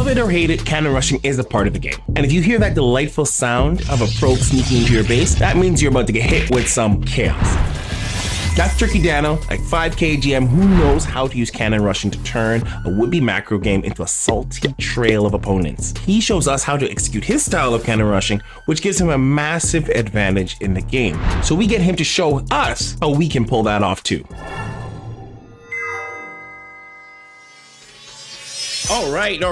Love it or hate it, cannon rushing is a part of the game. And if you hear that delightful sound of a probe sneaking into your base, that means you're about to get hit with some chaos. That's TurkeyDano, a 5K GM who knows how to use cannon rushing to turn a would-be macro game into a salty trail of opponents. He shows us how to execute his style of cannon rushing, which gives him a massive advantage in the game. So we get him to show us how we can pull that off too. All right,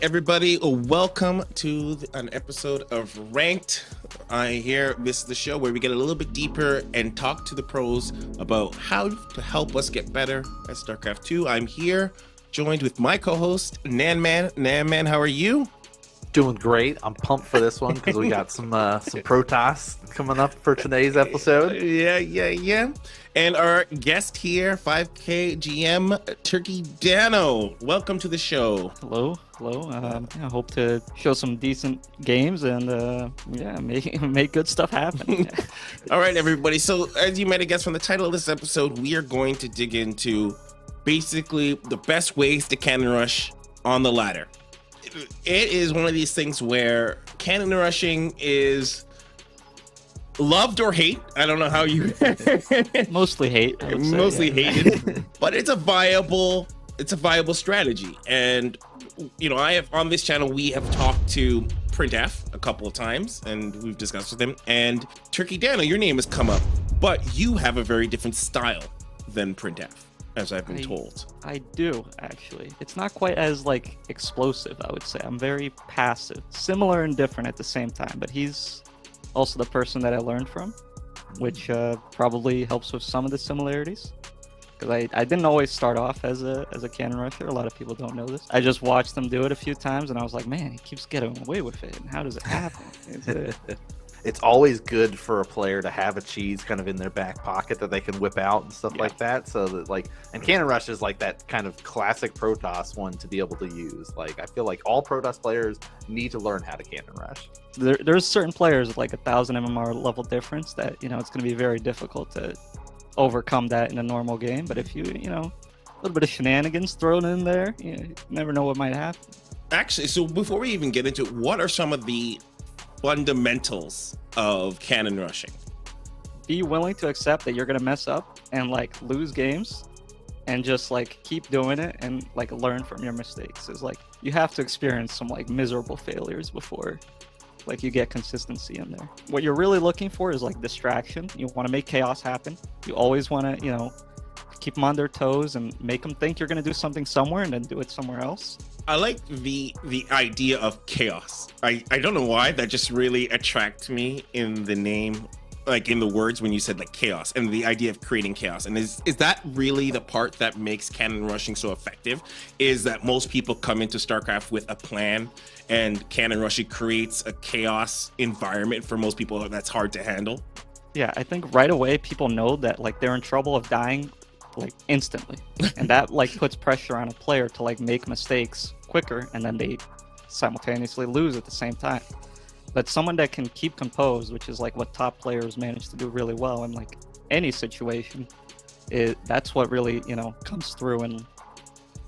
everybody. Welcome to an episode of Ranked. This is the show where we get a little bit deeper and talk to the pros about how to help us get better at StarCraft 2. I'm here, joined with my co-host, Nanman. Nanman, how are you? Doing great. I'm pumped for this one because we got some Protoss coming up for today's episode. Yeah. And our guest here, 5K GM TurkeyDano. Welcome to the show. Hello. I hope to show some decent games and make good stuff happen. All right, everybody. So as you might have guessed from the title of this episode, we are going to dig into basically the best ways to cannon rush on the ladder. It is one of these things where cannon rushing is loved or hate. I don't know how you mostly hate. Mostly hated, but it's a viable strategy. And I have on this channel, we have talked to Printf a couple of times and we've discussed with him, and TurkeyDano, your name has come up, but you have a very different style than Printf, as I've been told. I do, actually. It's not quite as explosive, I would say. I'm very passive, similar and different at the same time, but he's also the person that I learned from, which probably helps with some of the similarities. Because I didn't always start off as a cannon rusher. A lot of people don't know this. I just watched them do it a few times, and I was like, man, he keeps getting away with it. And how does it happen? It's always good for a player to have a cheese kind of in their back pocket that they can whip out and stuff like that. So that and cannon rush is that kind of classic Protoss one to be able to use. I feel like all Protoss players need to learn how to cannon rush. There's certain players with 1,000 MMR level difference that it's going to be very difficult to overcome that in a normal game. But if you a little bit of shenanigans thrown in there, you never know what might happen. Actually, so before we even get into it, what are some of the fundamentals of cannon rushing? Be willing to accept that you're gonna mess up and lose games, and just keep doing it and learn from your mistakes. Is you have to experience some miserable failures before you get consistency in there. What you're really looking for is distraction. You want to make chaos happen. You always want to keep them on their toes and make them think you're going to do something somewhere and then do it somewhere else. I like the idea of chaos. I don't know why, that just really attracts me in the name, in the words when you said chaos, and the idea of creating chaos. And is that really the part that makes cannon rushing so effective? Is that most people come into StarCraft with a plan, and cannon rushing creates a chaos environment for most people that's hard to handle? Yeah, I think right away people know that they're in trouble of dying instantly, and that puts pressure on a player to make mistakes quicker, and then they simultaneously lose at the same time. But someone that can keep composed, which is what top players manage to do really well in any situation, that's what really comes through and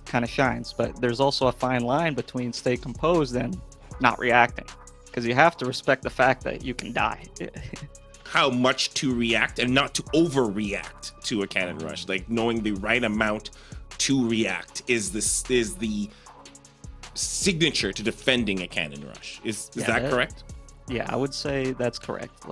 kind of shines. But there's also a fine line between stay composed and not reacting, because you have to respect the fact that you can die. How much to react and not to overreact to a cannon rush, knowing the right amount to react is the signature to defending a cannon rush. Is that correct? Yeah, I would say that's correct.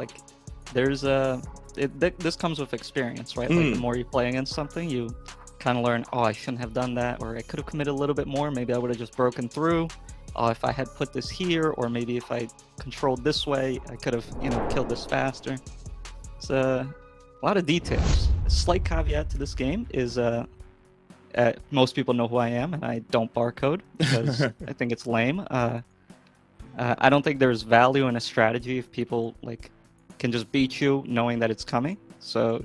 There's this comes with experience, right? The more you play against something, you kind of learn, I shouldn't have done that, or I could have committed a little bit more. Maybe I would have just broken through. If I had put this here, or maybe if I controlled this way, I could have, killed this faster. It's a lot of details. A slight caveat to this game is most people know who I am, and I don't barcode because I think it's lame. I don't think there's value in a strategy if people can just beat you knowing that it's coming. So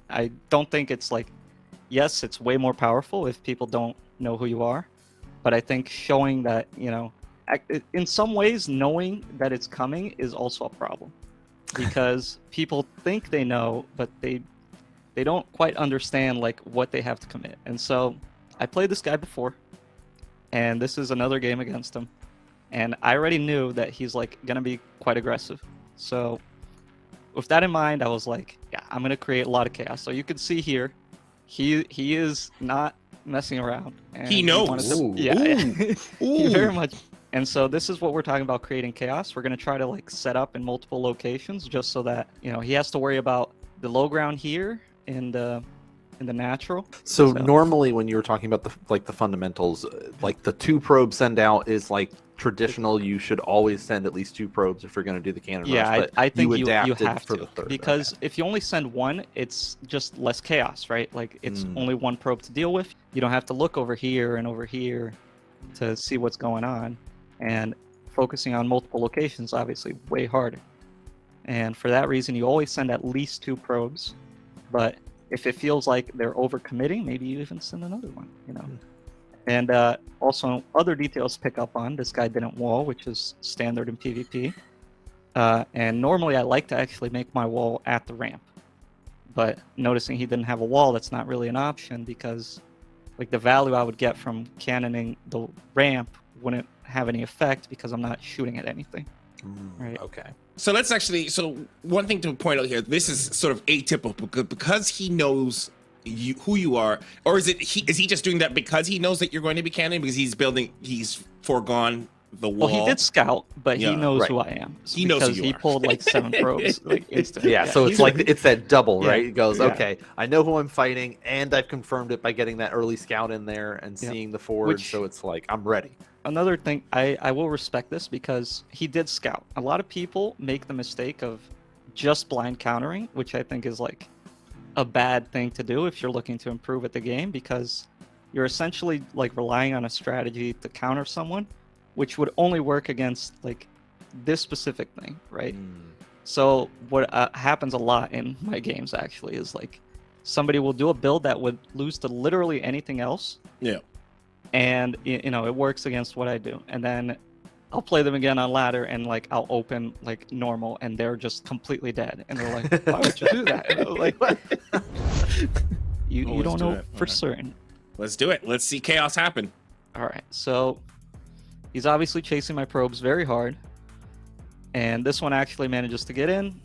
I don't think it's yes, it's way more powerful if people don't know who you are. But I think showing that, in some ways, knowing that it's coming is also a problem, because people think they know, but they don't quite understand what they have to commit. And so I played this guy before, and this is another game against him. And I already knew that he's like gonna be quite aggressive. So with that in mind, I was like, yeah, I'm gonna create a lot of chaos. So you can see here, he is not messing around. And He knows. He very much. And so this is what we're talking about, creating chaos. We're gonna try to like set up in multiple locations just so that he has to worry about the low ground here in the natural. So normally when you were talking about the fundamentals, like the 2 probe send out is like traditional. You should always send at least 2 probes if you're going to do the cannon rush. But I think you adapted have for to, the third, because if you only send 1, it's just less chaos, right? Like it's only 1 probe to deal with. You don't have to look over here and over here to see what's going on, and focusing on multiple locations obviously way harder. And for that reason, you always send at least 2 probes. But if it feels like they're overcommitting, maybe you even send another one, And also other details to pick up on. This guy didn't wall, which is standard in PvP. And normally I like to actually make my wall at the ramp. But noticing he didn't have a wall, that's not really an option, because like the value I would get from cannoning the ramp wouldn't have any effect because I'm not shooting at anything. Right. Okay. So let's actually, one thing to point out here, this is sort of atypical because he knows who you are, or is he just doing that because he knows that you're going to be cannon, because he's foregone the wall? Well, he did scout, but he knows who I am. He knows who you he are. pulled like 7 probes like instantly. Yeah, so it's like it's that double, right? Yeah. It goes, Yeah. okay, I know who I'm fighting, and I've confirmed it by getting that early scout in there and seeing the forward, so it's like, I'm ready. Another thing, I will respect this because he did scout. A lot of people make the mistake of just blind countering, which I think is like a bad thing to do if you're looking to improve at the game, because you're essentially like relying on a strategy to counter someone, which would only work against like this specific thing, right? So what happens a lot in my games actually is like somebody will do a build that would lose to literally anything else. Yeah. And it works against what I do, and then I'll play them again on ladder, and like I'll open like normal, and they're just completely dead, and they're like, "Why would you do that?" And I'm like, you don't know for certain. Let's do it. Let's see chaos happen. All right, so he's obviously chasing my probes very hard, and this one actually manages to get in,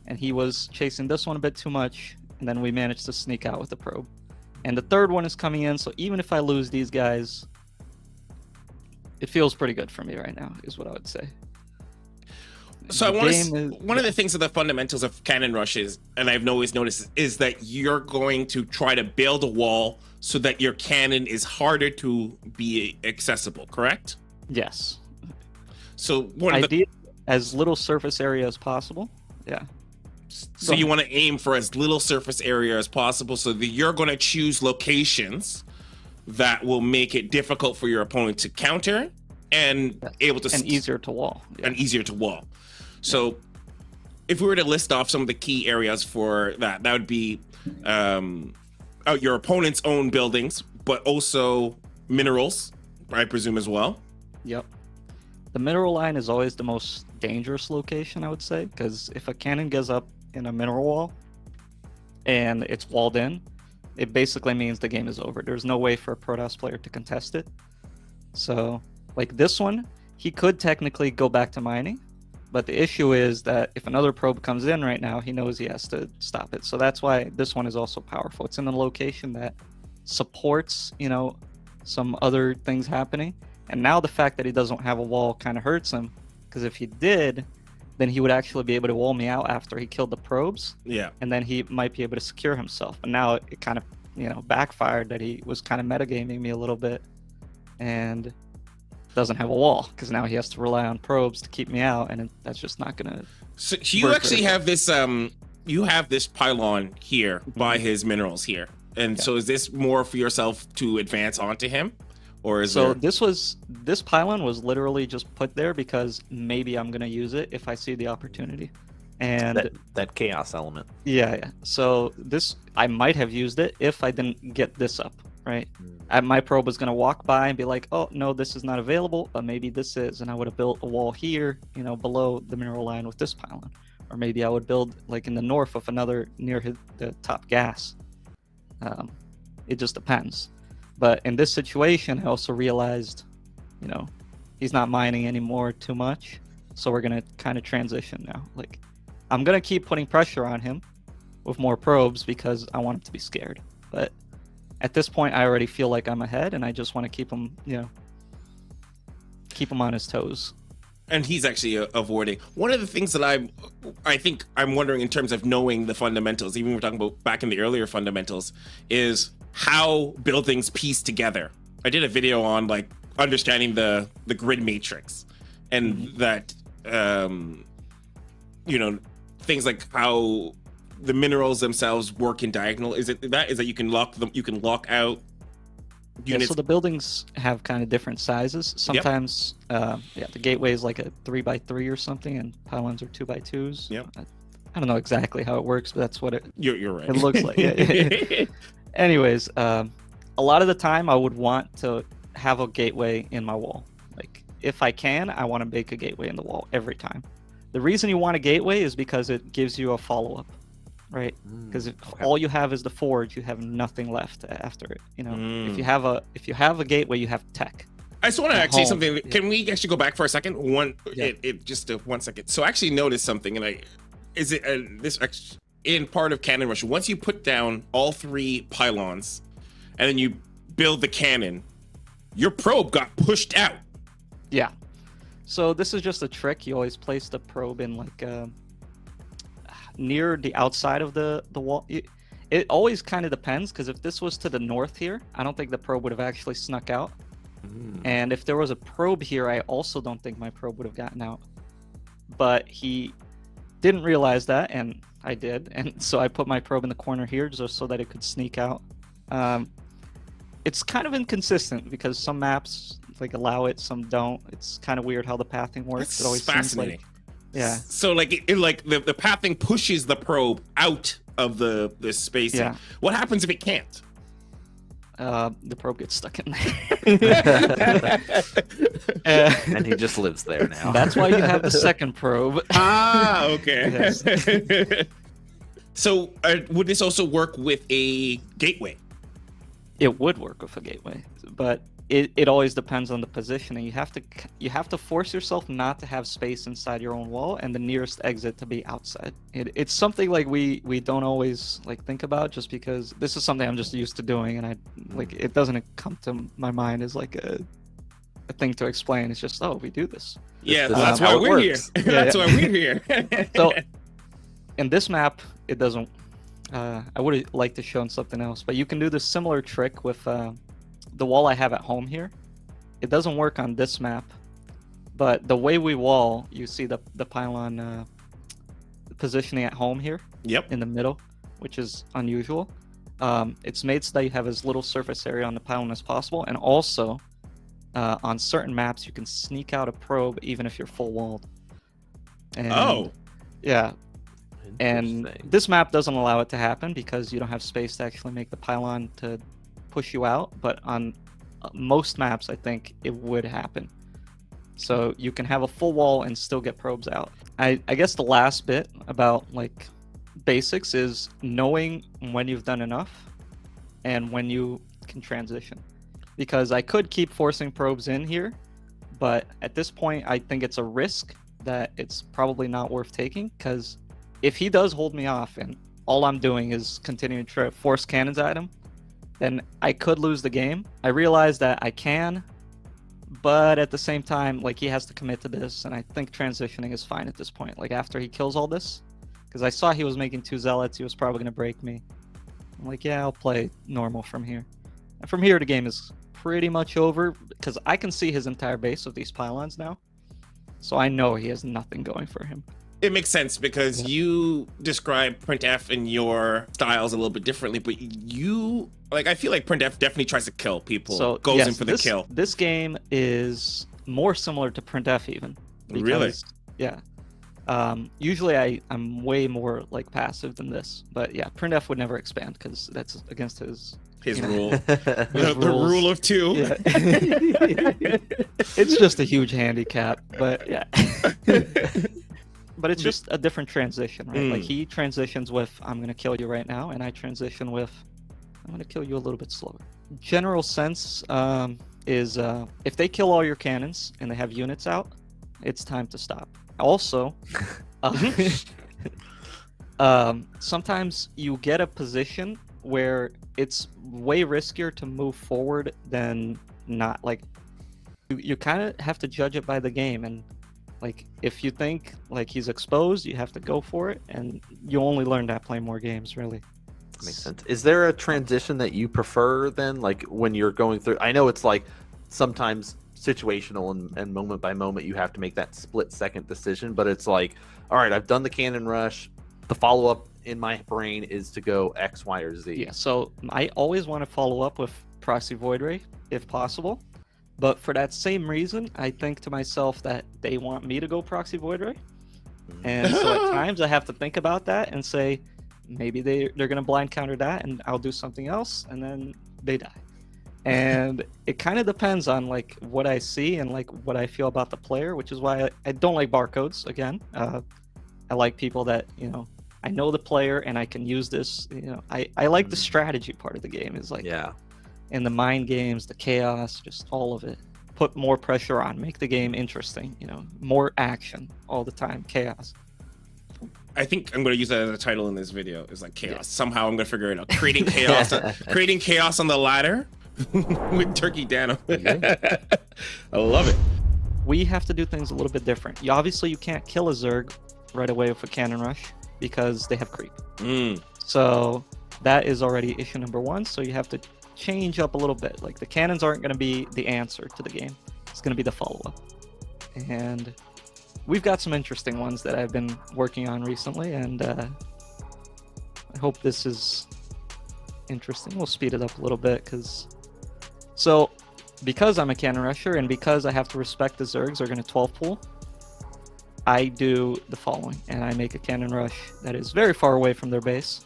and he was chasing this one a bit too much, and then we managed to sneak out with the probe. And the third one is coming in, so even if I lose these guys, it feels pretty good for me right now, is what I would say. So one of the things of the fundamentals of Cannon Rush is, and I've always noticed, is that you're going to try to build a wall so that your cannon is harder to be accessible, correct? Yes. So as little surface area as possible. Yeah. So you want to aim for as little surface area as possible, so that you're going to choose locations that will make it difficult for your opponent to counter and able to easier to wall. Yeah. And easier to wall. So if we were to list off some of the key areas for that would be your opponent's own buildings, but also minerals, I presume, as well. Yep. The mineral line is always the most dangerous location, I would say, because if a cannon gets up in a mineral wall and it's walled in, it basically means the game is over. There's no way for a Protoss player to contest it. So, like this one, he could technically go back to mining, but the issue is that if another probe comes in right now, he knows he has to stop it. So that's why this one is also powerful. It's in a location that supports, some other things happening. And now the fact that he doesn't have a wall kind of hurts him, because if he did, then he would actually be able to wall me out after he killed the probes. Yeah. And then he might be able to secure himself. But now it kind of, backfired that he was kind of metagaming me a little bit and doesn't have a wall, because now he has to rely on probes to keep me out, and that's just not going to. So you actually have this, you have this pylon here by his minerals here. And so is this more for yourself to advance onto him? Or is this pylon was literally just put there because maybe I'm gonna use it if I see the opportunity, and that chaos element. Yeah. So I might have used it if I didn't get this up right. My probe was gonna walk by and be like, oh no, this is not available, but maybe this is, and I would have built a wall here, below the mineral line with this pylon, or maybe I would build like in the north of another near the top gas. It just depends. But in this situation, I also realized, you know, he's not mining anymore too much. So we're going to kind of transition now. Like, I'm going to keep putting pressure on him with more probes because I want him to be scared. But at this point, I already feel like I'm ahead, and I just want to keep him, you know, keep him on his toes. And he's actually avoiding. One of the things that I think I'm wondering in terms of knowing the fundamentals, even we're talking about back in the earlier fundamentals, is how buildings piece together. I did a video on like understanding the grid matrix, and that you know, things like how the minerals themselves work in diagonal. Is that you can lock them, you can lock out units? Yeah, so the buildings have kind of different sizes. Sometimes, the gateway is like a 3x3 or something, and pylons are 2x2s. Yep. I don't know exactly how it works, but that's what You're right. it looks like. Yeah. Anyways, a lot of the time I would want to have a gateway in my wall. Like, if I can, I want to make a gateway in the wall every time. The reason you want a gateway is because it gives you a follow-up, right? Because if all you have is the forge, you have nothing left after it. You know, if you have a gateway, you have tech. I just want to actually something. Can we actually go back for a second? Just 1 second. So I actually noticed something, and in part of Cannon Rusher, once you put down all 3 pylons, and then you build the cannon, your probe got pushed out. Yeah. So this is just a trick. You always place the probe in like near the outside of the wall. It always kind of depends, because if this was to the north here, I don't think the probe would have actually snuck out. And if there was a probe here, I also don't think my probe would have gotten out. But he didn't realize that, and I did, and so I put my probe in the corner here just so that it could sneak out. It's kind of inconsistent because some maps like allow it, some don't. It's kind of weird how the pathing works. It always fascinating. Seems like, yeah. So like the pathing pushes the probe out of the space. Yeah. What happens if it can't? The probe gets stuck in there. And he just lives there now. That's why you have the second probe. Ah, okay. Yes. So would this also work with a gateway? It would work with a gateway, but it always depends on the positioning. You have to force yourself not to have space inside your own wall, and the nearest exit to be outside. It's something like we don't always like think about, just because this is something I'm just used to doing, and it doesn't come to my mind as like a thing to explain. It's just, oh, we do this. Yeah, This is that's how why it we're here. works. That's why we're here. So in this map, it doesn't. I would have liked to show something else, but you can do this similar trick with the wall I have at home here. It doesn't work on this map, but the way we wall, you see the pylon positioning at home here. Yep. In the middle, which is unusual. It's made so that you have as little surface area on the pylon as possible, and also on certain maps you can sneak out a probe even if you're full walled. And, yeah. And this map doesn't allow it to happen because you don't have space to actually make the pylon to push you out, but on most maps I think it would happen. So you can have a full wall and still get probes out. I guess the last bit about like basics is knowing when you've done enough and when you can transition. Because I could keep forcing probes in here, but at this point I think it's a risk that it's probably not worth taking, because if he does hold me off and all I'm doing is continuing to force cannons at him, then I could lose the game. I realize that I can, but at the same time, like, he has to commit to this, and I think transitioning is fine at this point. Like, after he kills all this, because I saw he was making 2 zealots, he was probably going to break me. I'm like, yeah, I'll play normal from here. And from here, the game is pretty much over, because I can see his entire base of these pylons now. So I know he has nothing going for him. It makes sense because you describe printf in your styles a little bit differently, but you, like, I feel like printf definitely tries to kill people. So goes in for the kill. This game is more similar to printf even. Because, really? Yeah. Usually I'm way more like passive than this, but yeah, printf would never expand because that's against his rule. The rule of 2. Yeah. It's just a huge handicap, but yeah. But it's just a different transition, right? Like, he transitions with, I'm gonna kill you right now, and I transition with, I'm gonna kill you a little bit slower. General sense is if they kill all your cannons and they have units out, it's time to stop. Also, sometimes you get a position where it's way riskier to move forward than not. Like, you kind of have to judge it by the game, and like if you think like he's exposed, you have to go for it, and you only learn that playing more games, really. That makes sense. Is there a transition that you prefer then, like when you're going through? I know it's like sometimes situational and moment by moment you have to make that split-second decision, but it's like, all right, I've done the cannon rush. The follow-up in my brain is to go X, Y, or Z. Yeah, so I always want to follow up with Proxy Void Ray if possible. But for that same reason, I think to myself that they want me to go Proxy Void Ray. And so at times I have to think about that and say, maybe they're going to blind counter that and I'll do something else, and then they die. And it kind of depends on like what I see and like what I feel about the player, which is why I don't like barcodes again. I like people that, you know, I know the player and I can use this. You know, I like the strategy part of the game, is like, Yeah. and the mind games, the chaos, just all of it. Put more pressure on, make the game interesting, you know, more action all the time, chaos. I think I'm going to use that as a title in this video. It's like chaos. Yeah. Somehow I'm going to figure it out. Creating chaos, creating chaos on the ladder with TurkeyDano. I love it. We have to do things a little bit different. Obviously, you can't kill a Zerg right away with a cannon rush because they have creep. So that is already issue number one. So you have to change up a little bit. Like, the cannons aren't going to be the answer to the game. It's going to be the follow-up. And we've got some interesting ones that I've been working on recently, and I hope this is interesting. We'll speed it up a little bit, because I'm a cannon rusher and because I have to respect the Zergs are going to 12 pool, I do the following, and I make a cannon rush that is very far away from their base.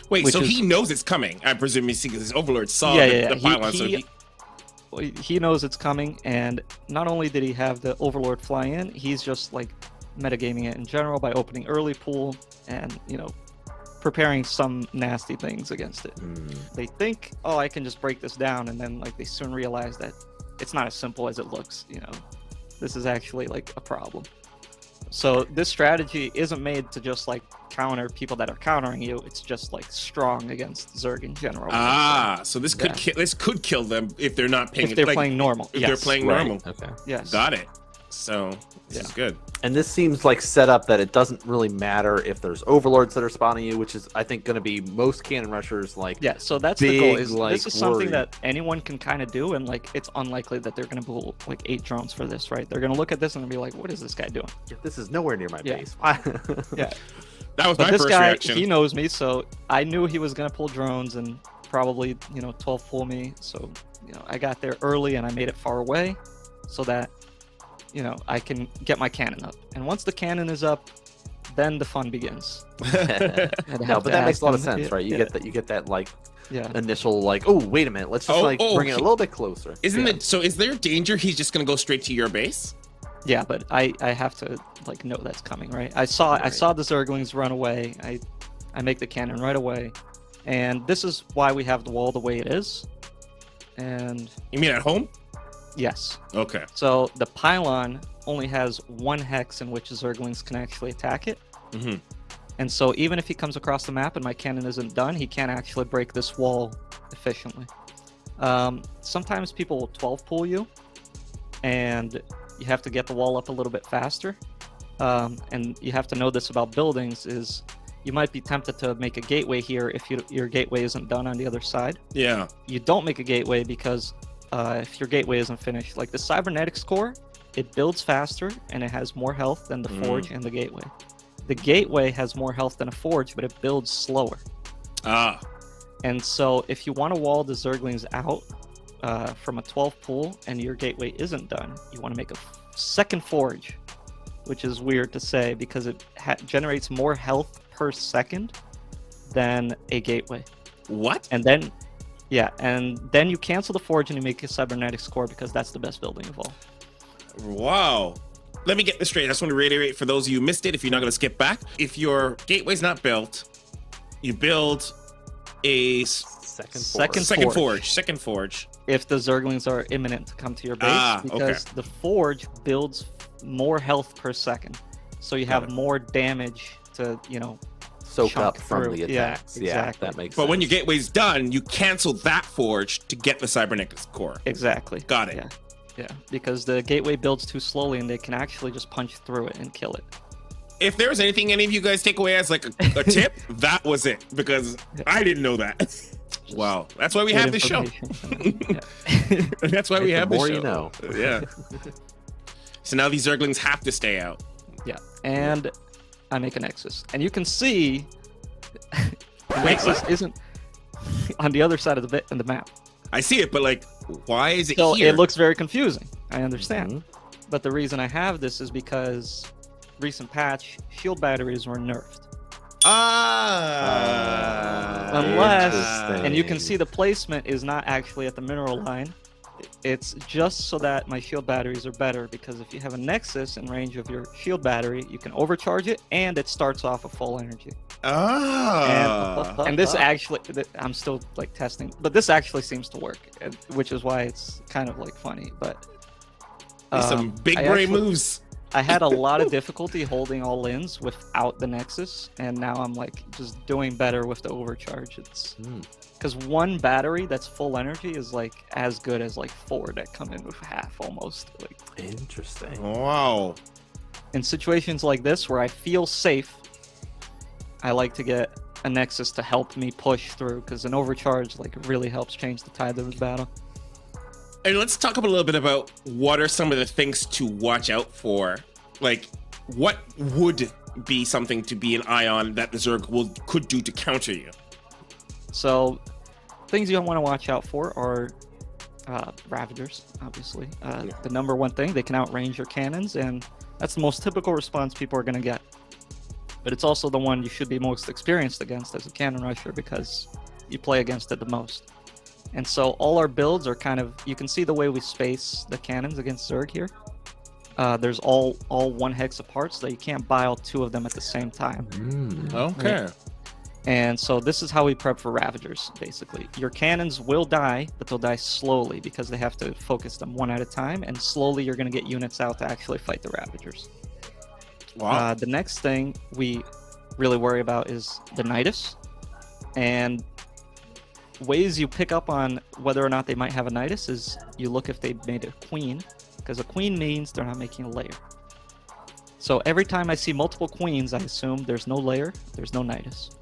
Wait, so he knows it's coming? I presume because his overlord saw the pylon. He knows it's coming, and not only did he have the overlord fly in, he's just like metagaming it in general by opening early pool and, you know, preparing some nasty things against it. They think, oh, I can just break this down, and then like they soon realize that it's not as simple as it looks. You know, this is actually like a problem. So this strategy isn't made to just like counter people that are countering you. It's just like strong against Zerg in general. So this could kill them if they're not paying. If they're playing normal. If they're playing normal. Okay. Yes. Got it. So this is good. And this seems like set up that it doesn't really matter if there's overlords that are spawning you, which is, I think, going to be most cannon rushers like. Yeah, so that's big, the goal. Is like, this is something that anyone can kind of do, and like it's unlikely that they're going to pull like 8 drones for this, right? They're going to look at this and be like, "What is this guy doing? This is nowhere near my base." Yeah. That was my first reaction. He knows me, so I knew he was going to pull drones and probably, you know, 12 pull me. So, you know, I got there early and I made it far away so that, you know, I can get my cannon up. And once the cannon is up, then the fun begins. No, but that makes a lot of sense, right? You get that like initial like, oh, wait a minute, let's just bring it a little bit closer. Isn't it? So is there danger he's just going to go straight to your base? Yeah, but I have to like know that's coming, right? I saw the Zerglings run away. I make the cannon right away, and this is why we have the wall the way it is. And you mean at home? Yes. Okay. So the pylon only has 1 hex in which Zerglings can actually attack it. And so even if he comes across the map and my cannon isn't done, he can't actually break this wall efficiently. Sometimes people will 12 pull you, and you have to get the wall up a little bit faster. And you have to know this about buildings is you might be tempted to make a gateway here if your gateway isn't done on the other side. Yeah. You don't make a gateway because if your gateway isn't finished, like the cybernetics core, it builds faster and it has more health than the forge and the gateway. The gateway has more health than a forge, but it builds slower. And so if you want to wall the Zerglings out from a 12 pool and your gateway isn't done, you want to make a second forge, which is weird to say because it generates more health per second than a gateway. What? And then you cancel the forge and you make a cybernetics core because that's the best building of all. Wow. Let me get this straight. I just want to reiterate for those of you who missed it, if you're not going to skip back. If your gateway's not built, you build Second forge. if the Zerglings are imminent to come to your base, because the forge builds more health per second, so you have more damage to soak up from through. the attacks. Yeah, exactly. That makes But sense. when your gateway's done, you cancel that forge to get the Cybernetics core. Exactly. Got it. Yeah, because the gateway builds too slowly, and they can actually just punch through it and kill it. If there was anything any of you guys take away as like a tip, that was it, because I didn't know that. Wow, that's why we have this show. That's why we have this show. The more you know. Yeah. So now these Zerglings have to stay out. Yeah, and I make a Nexus, and you can see the Nexus isn't on the other side of the map. I see it, but like, why is it So here? it looks very confusing. I understand, but the reason I have this is because recent patch shield batteries were nerfed. Unless, and you can see the placement is not actually at the mineral line. It's just so that my shield batteries are better, because if you have a Nexus in range of your shield battery, you can overcharge it, and it starts off at full energy. And this actually, I'm still like testing, but this actually seems to work, which is why it's kind of like funny. But some big brain moves. I had a lot of difficulty holding all ins without the Nexus, and now I'm like just doing better with the overcharge. It's because one battery that's full energy is like as good as like 4 that come in with half almost. Like, interesting. Wow. In situations like this where I feel safe, I like to get a Nexus to help me push through, because an overcharge like really helps change the tide of the battle. And let's talk a little bit about what are some of the things to watch out for. Like, what would be something to be an eye on that the Zerg could do to counter you? So, things you want to watch out for are Ravagers, obviously. The number one thing, they can outrange your cannons, and that's the most typical response people are going to get. But it's also the one you should be most experienced against as a Cannon Rusher, because you play against it the most. And so all our builds are kind of, you can see the way we space the cannons against Zerg here. There's all 1 hex apart, so that you can't buy all 2 of them at the same time. Okay. Right? And so this is how we prep for Ravagers, basically. Your cannons will die, but they'll die slowly, because they have to focus them 1 at a time, and slowly you're going to get units out to actually fight the Ravagers. Wow. The next thing we really worry about is the Nidus. And ways you pick up on whether or not they might have a Nidus is you look if they made a queen, because a queen means they're not making a layer. So every time I see multiple queens, I assume there's no layer, there's no Nidus.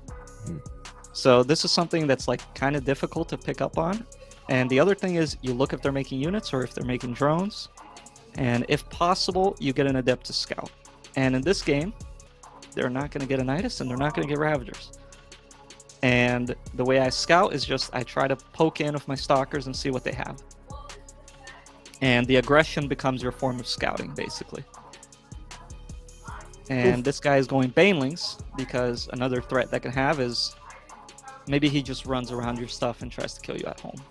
So this is something that's like kind of difficult to pick up on. And the other thing is you look if they're making units or if they're making drones. And if possible, you get an Adept to scout. And in this game, they're not going to get a Nidus and they're not going to get Ravagers. And the way I scout is just I try to poke in with my stalkers and see what they have. And the aggression becomes your form of scouting, basically. And this guy is going Banelings, because another threat that can have is maybe he just runs around your stuff and tries to kill you at home,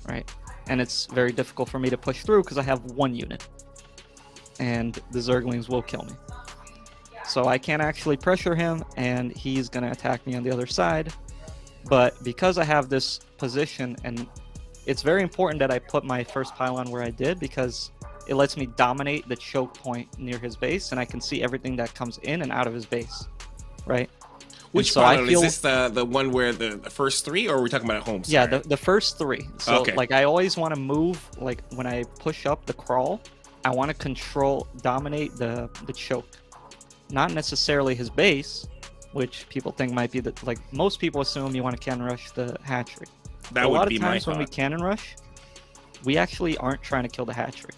right? And it's very difficult for me to push through because I have 1 unit. And the Zerglings will kill me. So I can't actually pressure him, and he's going to attack me on the other side. But because I have this position, and it's very important that I put my first pylon where I did, because it lets me dominate the choke point near his base, and I can see everything that comes in and out of his base, right? Which pylon? Is this the one where the first 3, or are we talking about at home? Yeah, the first 3. So okay. Like I always want to move, like when I push up the crawl, I want to dominate the choke. Not necessarily his base, which people think might be like most people assume you want to cannon rush the hatchery. That would be my thought. A lot of times when we cannon rush, we actually aren't trying to kill the hatchery.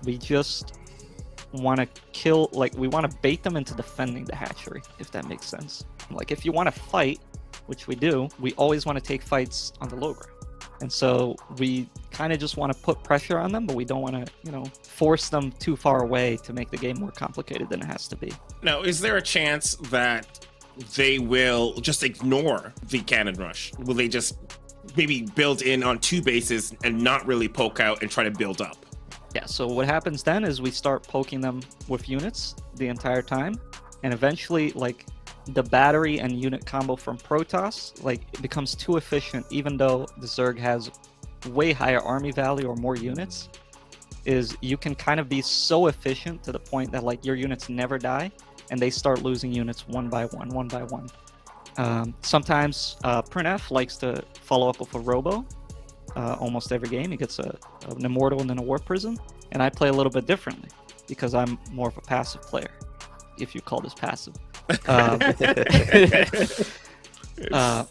We just want to kill, like we want to bait them into defending the hatchery, if that makes sense. Like if you want to fight, which we do, we always want to take fights on the low ground. And so we kind of just want to put pressure on them, but we don't want to, force them too far away to make the game more complicated than it has to be. Now, is there a chance that they will just ignore the cannon rush? Will they just maybe build in on 2 bases and not really poke out and try to build up? Yeah, so what happens then is we start poking them with units the entire time, and eventually, like, the battery and unit combo from Protoss, like, it becomes too efficient, even though the Zerg has way higher army value or more units, is you can kind of be so efficient to the point that, like, your units never die, and they start losing units one by one. Sometimes Printf likes to follow up with a Robo almost every game. He gets an Immortal and then a War Prism, and I play a little bit differently because I'm more of a passive player, if you call this passive.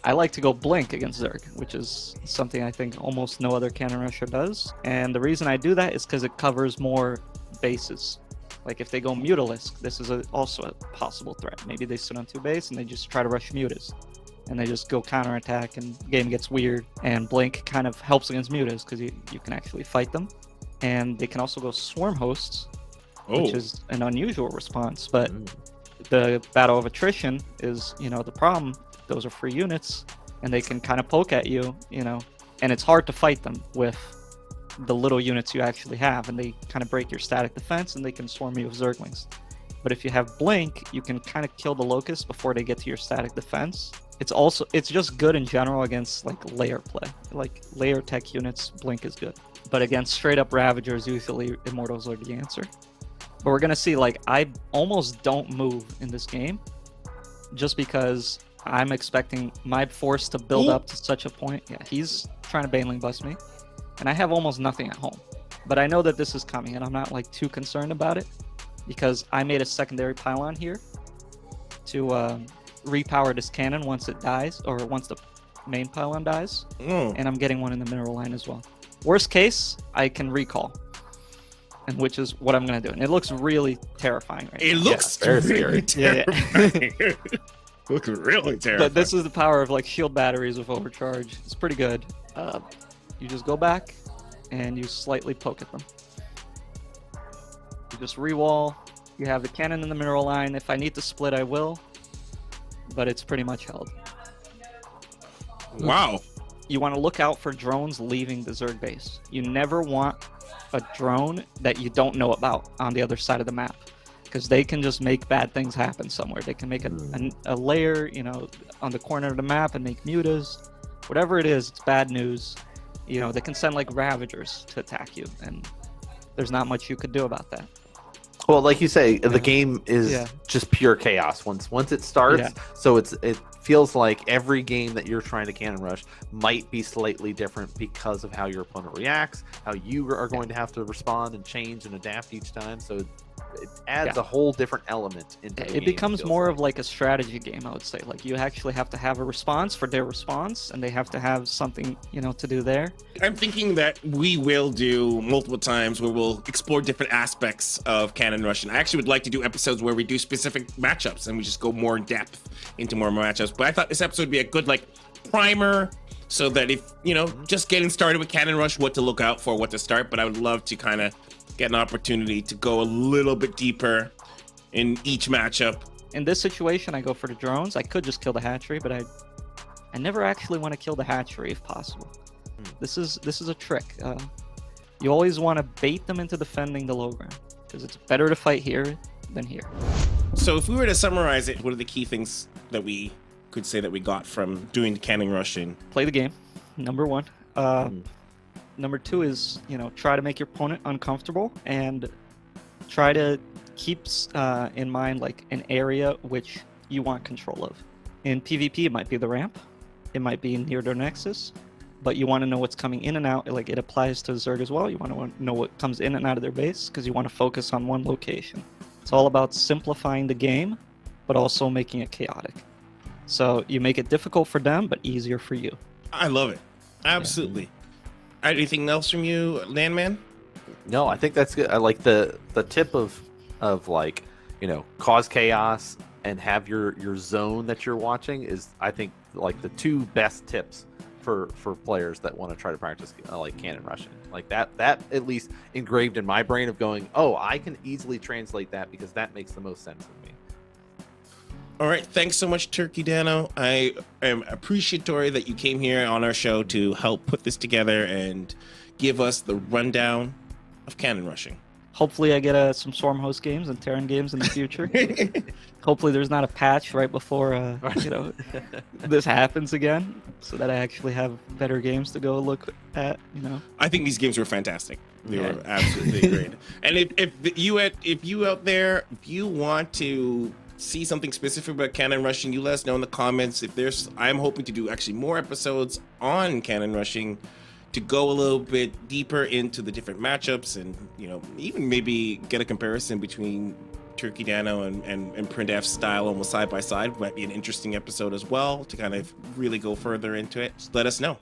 I like to go Blink against Zerg, which is something I think almost no other Cannon Rusher does. And the reason I do that is because it covers more bases. Like if they go Mutalisk, this is also a possible threat. Maybe they sit on 2 base and they just try to rush Mutas. And they just go counterattack and the game gets weird. And Blink kind of helps against Mutas because you can actually fight them. And they can also go Swarm Hosts, which is an unusual response. But the Battle of Attrition is, the problem. Those are free units, and they can kind of poke at you, and it's hard to fight them with the little units you actually have, and they kind of break your static defense, and they can swarm you with Zerglings. But if you have Blink, you can kind of kill the Locust before they get to your static defense. It's just good in general against like layer play. Like layer tech units, Blink is good. But against straight up Ravagers, usually Immortals are the answer. But we're gonna see, like, I almost don't move in this game just because I'm expecting my force to build up to such a point. Yeah, he's trying to Baneling bust me, and I have almost nothing at home. But I know that this is coming, and I'm not like too concerned about it because I made a secondary pylon here to repower this cannon once it dies, or once the main pylon dies, and I'm getting one in the mineral line as well. Worst case, I can recall, and which is what I'm gonna do. And it looks really terrifying right now. It looks very really scary. terrifying. Looks really terrifying. But this is the power of like shield batteries with overcharge. It's pretty good. You just go back and you slightly poke at them. You just re-wall. You have the cannon in the mineral line. If I need to split, I will. But it's pretty much held. Wow. You want to look out for drones leaving the Zerg base. You never want a drone that you don't know about on the other side of the map, because they can just make bad things happen somewhere. They can make a layer, on the corner of the map and make mutas. Whatever it is, it's bad news. They can send like Ravagers to attack you, and there's not much you could do about that. Well, like you say, the game is just pure chaos once it starts. So it feels like every game that you're trying to cannon rush might be slightly different because of how your opponent reacts, how you are going to have to respond and change and adapt each time. So it adds a whole different element into the game. It becomes more of like a strategy game, I would say. Like you actually have to have a response for their response, and they have to have something, to do there. I'm thinking that we will do multiple times where we'll explore different aspects of Cannon Rush. And I actually would like to do episodes where we do specific matchups and we just go more in depth into more matchups. But I thought this episode would be a good like primer, so that if, just getting started with Cannon Rush, what to look out for, what to start. But I would love to kind of get an opportunity to go a little bit deeper in each matchup. In this situation, I go for the drones. I could just kill the hatchery, but I never actually want to kill the hatchery if possible. This is a trick. You always want to bait them into defending the low ground, because it's better to fight here than here. So if we were to summarize it, what are the key things that we could say that we got from doing the Cannon Rushing? Play the game, number one. Number two is, try to make your opponent uncomfortable, and try to keep in mind like an area which you want control of. In PvP, it might be the ramp, it might be near their nexus, but you want to know what's coming in and out. Like it applies to Zerg as well. You want to know what comes in and out of their base, because you want to focus on one location. It's all about simplifying the game, but also making it chaotic. So you make it difficult for them, but easier for you. I love it. Absolutely. Anything else from you, Landman? No, I think that's good. I like the tip of like, cause chaos and have your zone that you're watching is, I think, like the two best tips for players that want to try to practice like cannon rushing. Like that at least engraved in my brain of going, oh, I can easily translate that because that makes the most sense to me. All right, thanks so much, TurkeyDano. I am appreciatory that you came here on our show to help put this together and give us the rundown of cannon rushing. hopefully I get some Stormhost games and Terran games in the future. Hopefully there's not a patch right before this happens again, so that I actually have better games to go look at. I think these games were fantastic. They Yeah. were absolutely great. And if you out there, if you want to see something specific about Cannon Rushing, you let us know in the comments. I'm hoping to do actually more episodes on Cannon Rushing to go a little bit deeper into the different matchups, and even maybe get a comparison between TurkeyDano and PrintF's style almost side by side. Might be an interesting episode as well to kind of really go further into it. Just let us know.